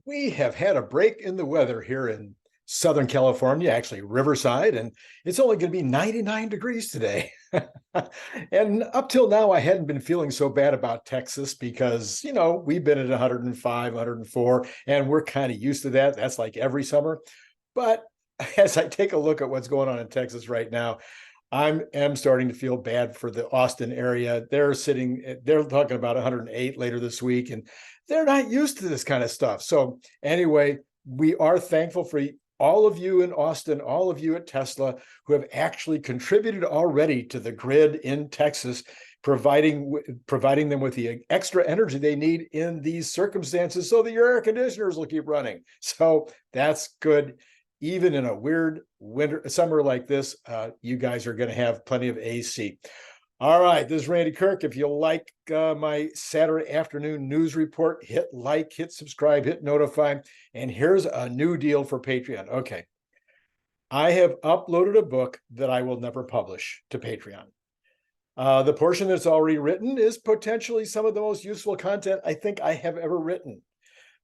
We have had a break in the weather here in Southern California, actually Riverside, and it's only going to be 99 degrees today. And up till now, I hadn't been feeling so bad about Texas because, we've been at 105, 104, and we're kind of used to that. That's like every summer. But as I take a look at what's going on in Texas right now, I am starting to feel bad for the Austin area. They're talking about 108 later this week, and they're not used to this kind of stuff. So anyway, we are thankful for all of you in Austin, all of you at Tesla who have actually contributed already to the grid in Texas, providing them with the extra energy they need in these circumstances so that your air conditioners will keep running. So that's good. Even in a weird summer like this, you guys are going to have plenty of AC. All right, this is Randy Kirk. If you like my Saturday afternoon news report, hit like, hit subscribe, hit notify. And here's a new deal for Patreon. Okay, I have uploaded a book that I will never publish to Patreon. The portion that's already written is potentially some of the most useful content I think I have ever written.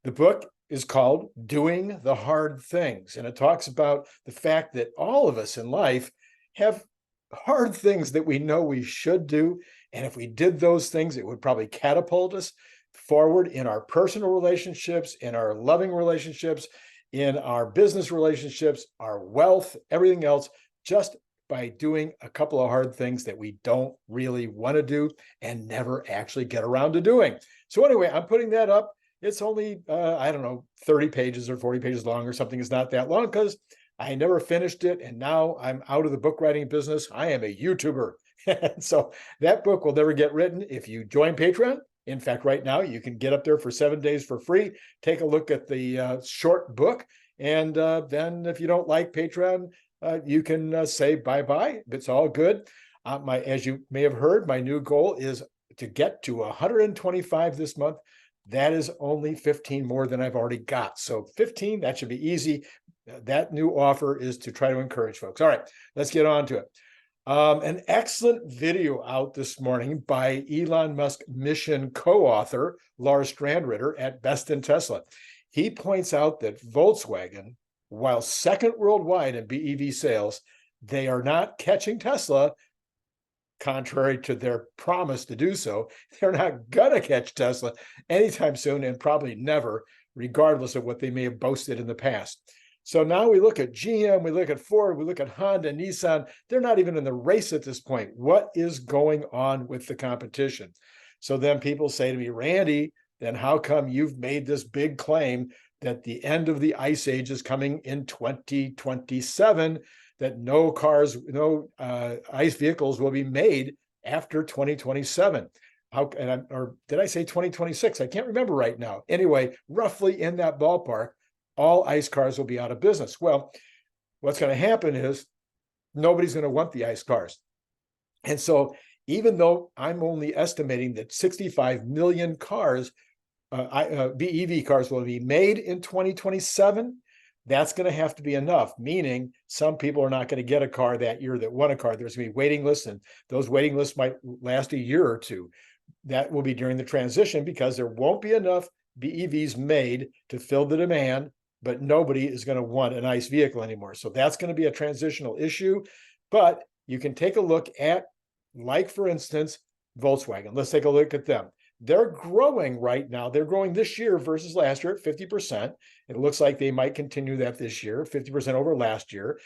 The book is called Doing the Hard Things, and it talks about the fact that all of us in life have hard things that we know we should do. And if we did those things, it would probably catapult us forward in our personal relationships, in our loving relationships, in our business relationships, our wealth, everything else, just by doing a couple of hard things that we don't really want to do and never actually get around to doing. So anyway, I'm putting that up. It's only, 30 pages or 40 pages long or something. It's not that long because I never finished it. And now I'm out of the book writing business. I am a YouTuber. So that book will never get written if you join Patreon. In fact, right now you can get up there for 7 days for free. Take a look at the short book. And then if you don't like Patreon, you can say bye-bye. It's all good. As you may have heard, my new goal is to get to 125 this month. That is only 15 more than I've already got. So 15, that should be easy. That new offer is to try to encourage folks. All right, let's get on to it. An excellent video out this morning by Elon Musk mission co-author Lars Strandritter at Best in Tesla. He points out that Volkswagen, while second worldwide in BEV sales, they are not catching Tesla. Contrary to their promise to do so, they're not going to catch Tesla anytime soon and probably never, regardless of what they may have boasted in the past. So now we look at GM, we look at Ford, we look at Honda, Nissan. They're not even in the race at this point. What is going on with the competition? So then people say to me, Randy, then how come you've made this big claim that the end of the ice age is coming in 2027? That no ICE vehicles will be made after 2027. Or did I say 2026? I can't remember right now. Anyway, roughly in that ballpark, all ICE cars will be out of business. Well, what's going to happen is nobody's going to want the ICE cars. And so even though I'm only estimating that 65 million cars, BEV cars will be made in 2027, that's going to have to be enough, meaning some people are not going to get a car that year that want a car. There's going to be waiting lists, and those waiting lists might last a year or two. That will be during the transition because there won't be enough BEVs made to fill the demand, but nobody is going to want an ICE vehicle anymore. So that's going to be a transitional issue. But you can take a look at, like, for instance, Volkswagen. Let's take a look at them. They're growing right now. They're growing this year versus last year at 50%. It looks like they might continue that this year, 50% over last year.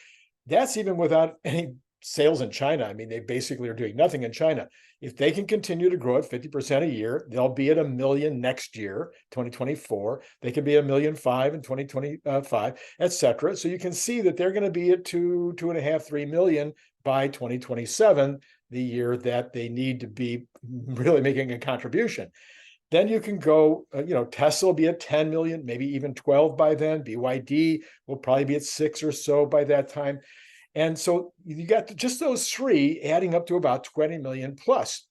That's even without any sales in China. I mean, they basically are doing nothing in China. If they can continue to grow at 50% a year, they'll be at 1 million next year, 2024. They could be 1.5 million in 2025, et cetera. So you can see that they're going to be at 2.5, 3 million by 2027, the year that they need to be really making a contribution. Then you can go, Tesla will be at 10 million, maybe even 12 by then. BYD will probably be at 6 or so by that time. And so you got just those three adding up to about 20 million plus.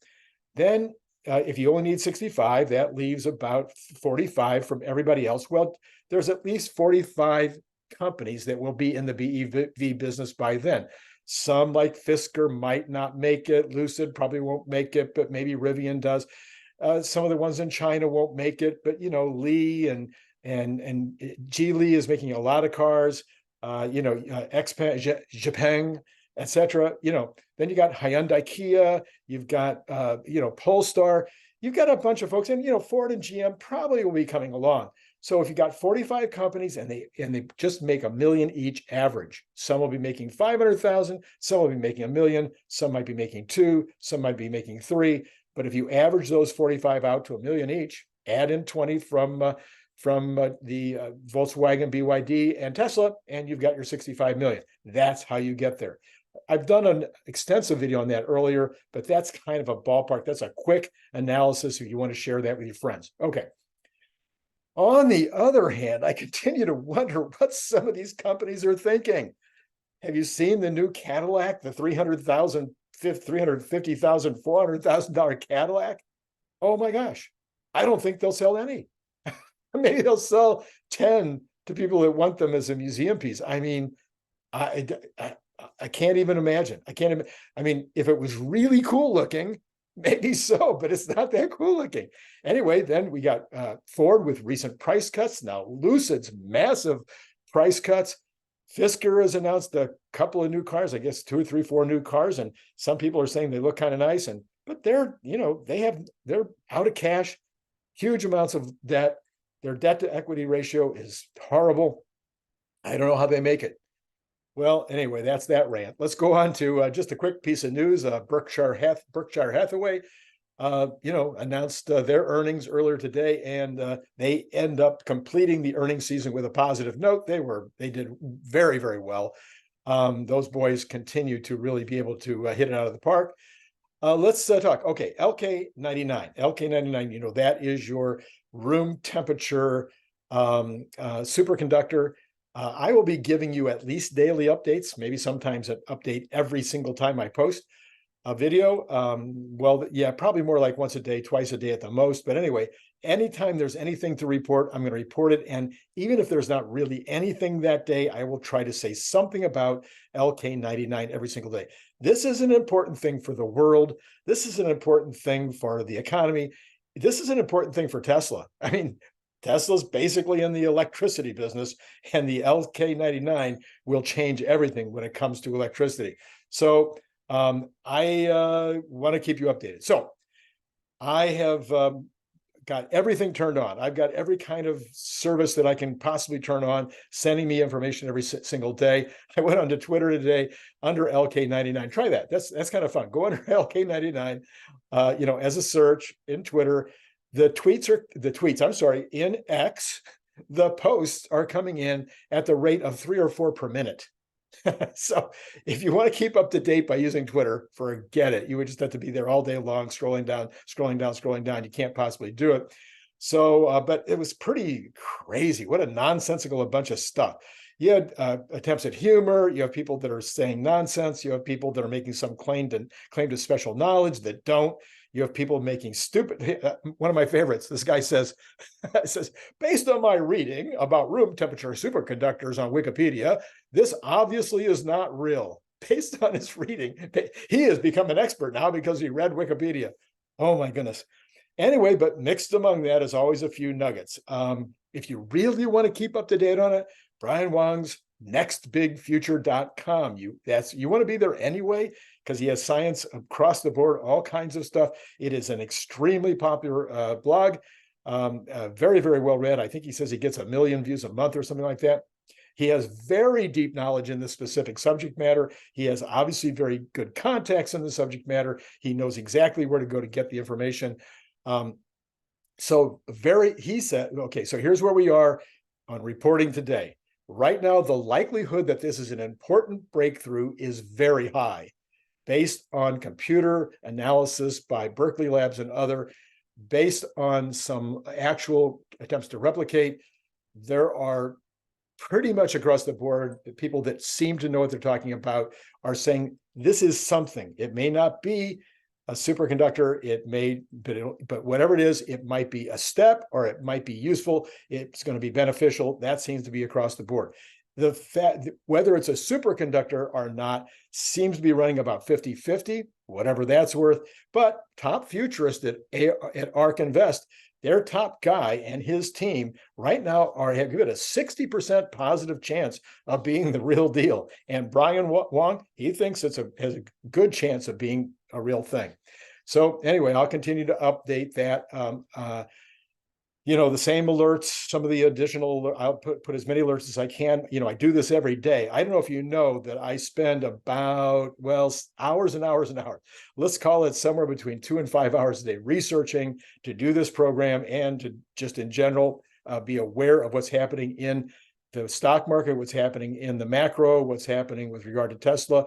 Then if you only need 65, that leaves about 45 from everybody else. Well, there's at least 45 companies that will be in the BEV business by then. Some, like Fisker, might not make it. Lucid probably won't make it, but maybe Rivian does. Some of the ones in China won't make it, but Li and and Geely is making a lot of cars, XPeng, Japan, etc. Then you got Hyundai, Kia, you've got Polestar, you've got a bunch of folks, and Ford and GM probably will be coming along. So if you got 45 companies and they just make $1 million each average, some will be making 500,000, some will be making $1 million, some might be making 2, some might be making 3. But if you average those 45 out to $1 million each, add in 20 from the Volkswagen, BYD, and Tesla, and you've got your 65 million. That's how you get there. I've done an extensive video on that earlier, but that's kind of a ballpark. That's a quick analysis if you want to share that with your friends. Okay. On the other hand, I continue to wonder what some of these companies are thinking. Have you seen the new Cadillac, the $350,000, $400,000 Cadillac? Oh my gosh. I don't think they'll sell any. Maybe they'll sell 10 to people that want them as a museum piece. I mean, I can't even imagine. I mean, if it was really cool looking, maybe so, but it's not that cool looking. Anyway, then we got Ford with recent price cuts. Now Lucid's massive price cuts. Fisker has announced a couple of new cars, I guess 2 or 3, 4 new cars, and some people are saying they look kind of nice. But they're out of cash, huge amounts of debt. Their debt to equity ratio is horrible. I don't know how they make it. Well, anyway, that's that rant. Let's go on to just a quick piece of news. Berkshire Hathaway, announced their earnings earlier today, and they end up completing the earnings season with a positive note. They did very, very well. Those boys continue to really be able to hit it out of the park. Let's talk. Okay, LK-99. LK-99, that is your room temperature superconductor. I will be giving you at least daily updates, maybe sometimes an update every single time I post a video. Well, yeah, probably more like once a day, twice a day at the most. But anyway, anytime there's anything to report, I'm going to report it. And even if there's not really anything that day, I will try to say something about LK-99 every single day. This is an important thing for the world. This is an important thing for the economy. This is an important thing for Tesla. I mean, Tesla's basically in the electricity business, and the LK-99 will change everything when it comes to electricity. So I want to keep you updated. So I have got everything turned on. I've got every kind of service that I can possibly turn on, sending me information every single day. I went onto Twitter today under LK-99. Try that. That's kind of fun. Go under LK-99, as a search in Twitter. The tweets, in X, the posts are coming in at the rate of 3 or 4 per minute. So if you want to keep up to date by using Twitter, forget it. You would just have to be there all day long, scrolling down. You can't possibly do it. So, but it was pretty crazy. What a nonsensical bunch of stuff. You had attempts at humor. You have people that are saying nonsense. You have people that are making some claim to special knowledge that don't. You have people making stupid. One of my favorites. This guy says, based on my reading about room temperature superconductors on Wikipedia, this obviously is not real. Based on his reading, he has become an expert now because he read Wikipedia. Oh my goodness. Anyway, but mixed among that is always a few nuggets. If you really want to keep up to date on it, Brian Wang's nextbigfuture.com. You want to be there anyway, because he has science across the board, all kinds of stuff. It is an extremely popular blog, very, very well read. I think he says he gets 1 million views a month or something like that. He has very deep knowledge in this specific subject matter. He has obviously very good contacts in the subject matter. He knows exactly where to go to get the information. He said, okay, so here's where we are on reporting today. Right now, the likelihood that this is an important breakthrough is very high, based on computer analysis by Berkeley Labs and other, based on some actual attempts to replicate. There are pretty much across the board, the people that seem to know what they're talking about are saying this is something. It may not be a superconductor, but whatever it is, it might be a step, or it might be useful. It's going to be beneficial. That seems to be across the board. The fact whether it's a superconductor or not seems to be running about 50-50, whatever that's worth. But top futurist at ARK Invest their top guy and his team right now have given a 60% positive chance of being the real deal. And Brian Wang, he thinks has a good chance of being a real thing. So anyway, I'll continue to update that. The same alerts, some of the additional, I'll put as many alerts as I can. I do this every day. I don't know if you know that I spend about, hours and hours and hours. Let's call it somewhere between 2 and 5 hours a day researching to do this program and to just in general be aware of what's happening in the stock market, what's happening in the macro, what's happening with regard to Tesla,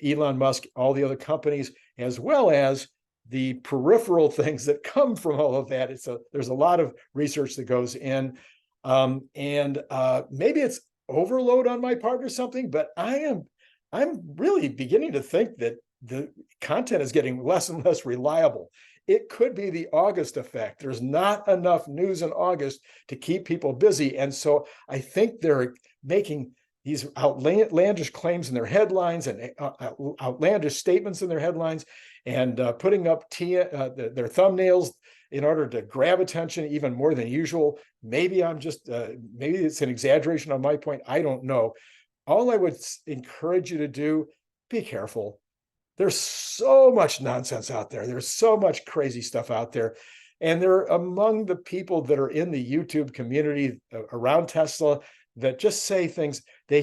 Elon Musk, all the other companies, as well as the peripheral things that come from all of that. There's a lot of research that goes in, and maybe it's overload on my part or something, but I'm really beginning to think that the content is getting less and less reliable. It could be the August effect. There's not enough news in August to keep people busy, and so I think they're making these outlandish claims in their headlines and outlandish statements in their headlines, and putting up their thumbnails in order to grab attention even more than usual. Maybe maybe it's an exaggeration on my point. I don't know. All I would encourage you to do, be careful. There's so much nonsense out there. There's so much crazy stuff out there. And they're among the people that are in the YouTube community around Tesla that just say things. They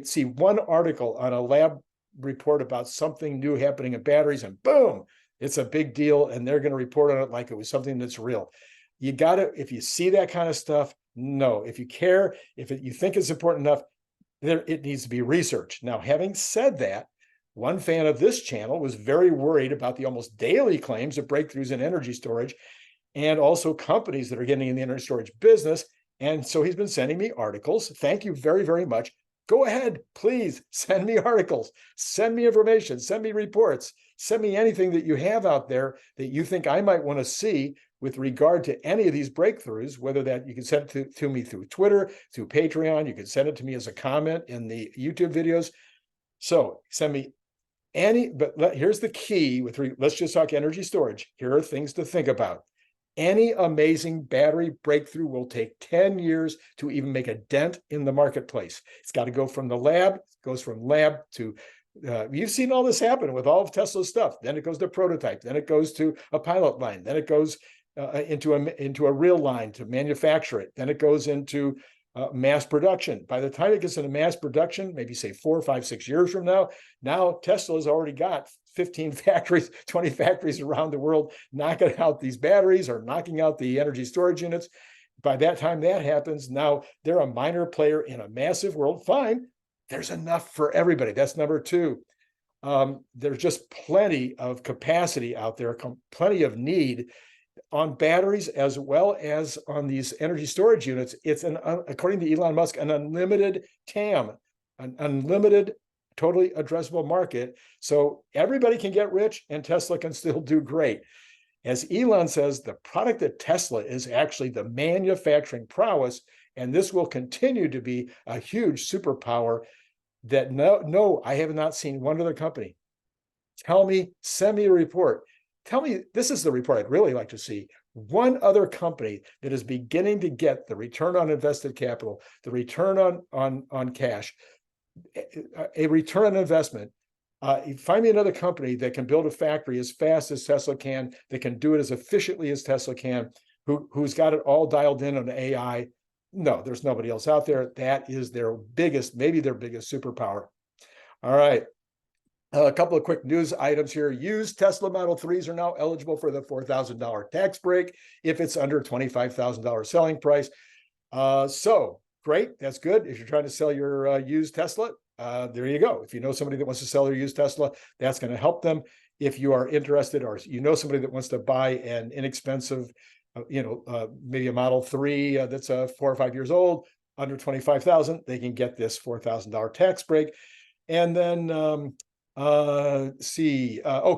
see one article on a lab report about something new happening in batteries, and boom, it's a big deal, and they're going to report on it like it was something that's real. You got to, if you see that kind of stuff, no. If you care, you think it's important enough, it needs to be researched. Now, having said that, one fan of this channel was very worried about the almost daily claims of breakthroughs in energy storage, and also companies that are getting in the energy storage business. And so he's been sending me articles. Thank you very, very much. Go ahead, please send me articles, send me information, send me reports, send me anything that you have out there that you think I might want to see with regard to any of these breakthroughs, whether that you can send it to me through Twitter, through Patreon, you can send it to me as a comment in the YouTube videos. So send me but here's the key let's just talk energy storage. Here are things to think about. Any amazing battery breakthrough will take 10 years to even make a dent in the marketplace. It's got to go from the lab, goes from lab to, you've seen all this happen with all of Tesla's stuff. Then it goes to prototype, then it goes to a pilot line, then it goes into a real line to manufacture it. Then it goes into mass production. By the time it gets into mass production, maybe say 4, 5, 6 years from now Tesla's already got 15 factories, 20 factories around the world knocking out these batteries or knocking out the energy storage units. By that time that happens, now they're a minor player in a massive world. Fine, there's enough for everybody. That's number two. There's just plenty of capacity out there, plenty of need on batteries as well as on these energy storage units. It's according to Elon Musk, an unlimited TAM, an unlimited totally addressable market. So everybody can get rich and Tesla can still do great. As Elon says, the product of Tesla is actually the manufacturing prowess, and this will continue to be a huge superpower that no, I have not seen one other company. Send me a report. Tell me, this is the report I'd really like to see. One other company that is beginning to get the return on invested capital, the return on cash, a return on investment. Find me another company that can build a factory as fast as Tesla can, that can do it as efficiently as Tesla can, who's got it all dialed in on AI. No, there's nobody else out there. That is maybe their biggest superpower. All right. A couple of quick news items here. Used Tesla Model 3s are now eligible for the $4,000 tax break if it's under $25,000 selling price. So great, that's good. If you're trying to sell your used Tesla, there you go. If you know somebody that wants to sell their used Tesla, that's going to help them. If you are interested, or you know somebody that wants to buy an inexpensive, maybe a Model 3 that's 4 or 5 years old, under $25,000, they can get this $4,000 tax break. And then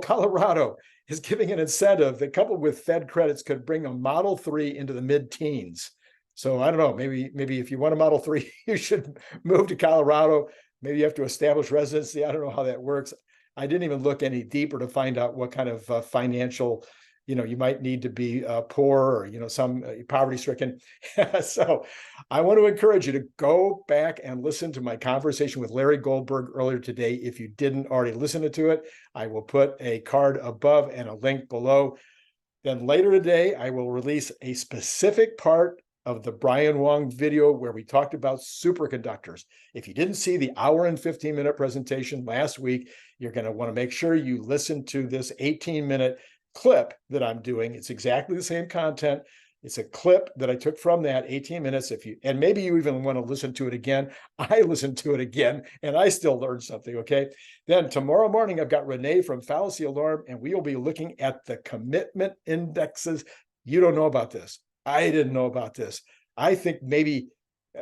Colorado is giving an incentive that, coupled with Fed credits, could bring a Model 3 into the mid-teens. So I don't know, maybe if you want a Model 3, you should move to Colorado. Maybe you have to establish residency. I don't know how that works. I didn't even look any deeper to find out what kind of financial you might need to be poor or, some poverty stricken. So I want to encourage you to go back and listen to my conversation with Larry Goldberg earlier today. If you didn't already listen to it, I will put a card above and a link below. Then later today, I will release a specific part of the Brian Wang video where we talked about superconductors. If you didn't see the hour and 15-minute presentation last week, you're going to want to make sure you listen to this 18-minute clip that I'm doing. It's exactly the same content. It's a clip that I took from that 18 minutes. And maybe you even want to listen to it again. I listened to it again and I still learned something. Okay. Then tomorrow morning, I've got Rene from Fallacy Alarm, and we will be looking at the commitment indexes. You don't know about this. I didn't know about this. I think maybe,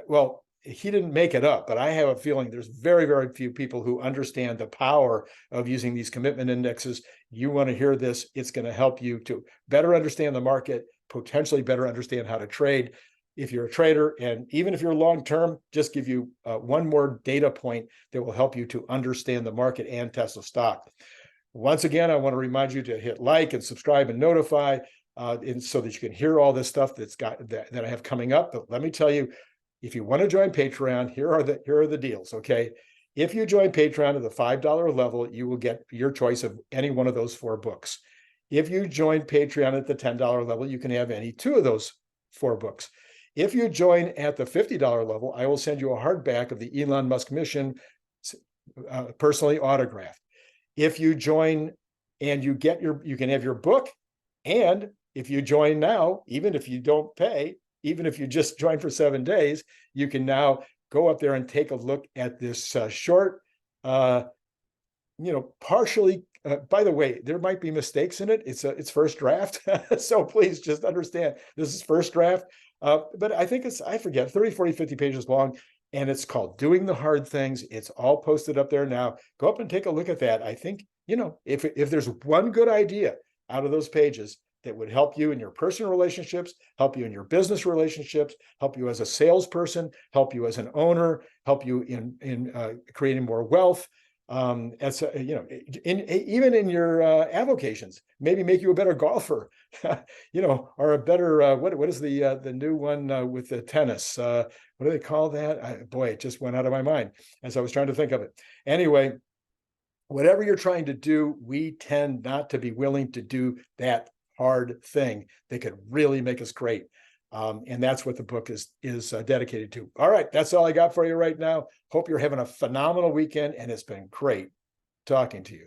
well, he didn't make it up, but I have a feeling there's very, very few people who understand the power of using these commitment indexes. You want to hear this. It's going to help you to better understand the market, potentially better understand how to trade if you're a trader. And even if you're long-term, just give you one more data point that will help you to understand the market and Tesla stock. Once again, I want to remind you to hit like and subscribe and notify and so that you can hear all this stuff that I have coming up. But let me tell you, if you want to join Patreon, here are the deals, okay? If you join Patreon at the $5 level, you will get your choice of any one of those 4 books. If you join Patreon at the $10 level, you can have any 2 of those 4 books. If you join at the $50 level, I will send you a hardback of the Elon Musk mission, personally autographed. If you join and you can have your book, and if you join now, even if you don't pay, even if you just join for 7 days, you can now go up there and take a look at this short, partially. By the way, there might be mistakes in it. It's first draft, so please just understand this is first draft. But I think I forget, 30, 40, 50 pages long, and it's called Doing the Hard Things. It's all posted up there now. Go up and take a look at that. I think, if there's one good idea out of those pages that would help you in your personal relationships, help you in your business relationships, help you as a salesperson, help you as an owner, help you in creating more wealth, even in your avocations, maybe make you a better golfer, or a better what is the new one with the tennis? What do they call that? Boy, it just went out of my mind as I was trying to think of it. Anyway, whatever you're trying to do, we tend not to be willing to do that hard thing that could really make us great. And that's what the book is dedicated to. All right, that's all I got for you right now. Hope you're having a phenomenal weekend, and it's been great talking to you.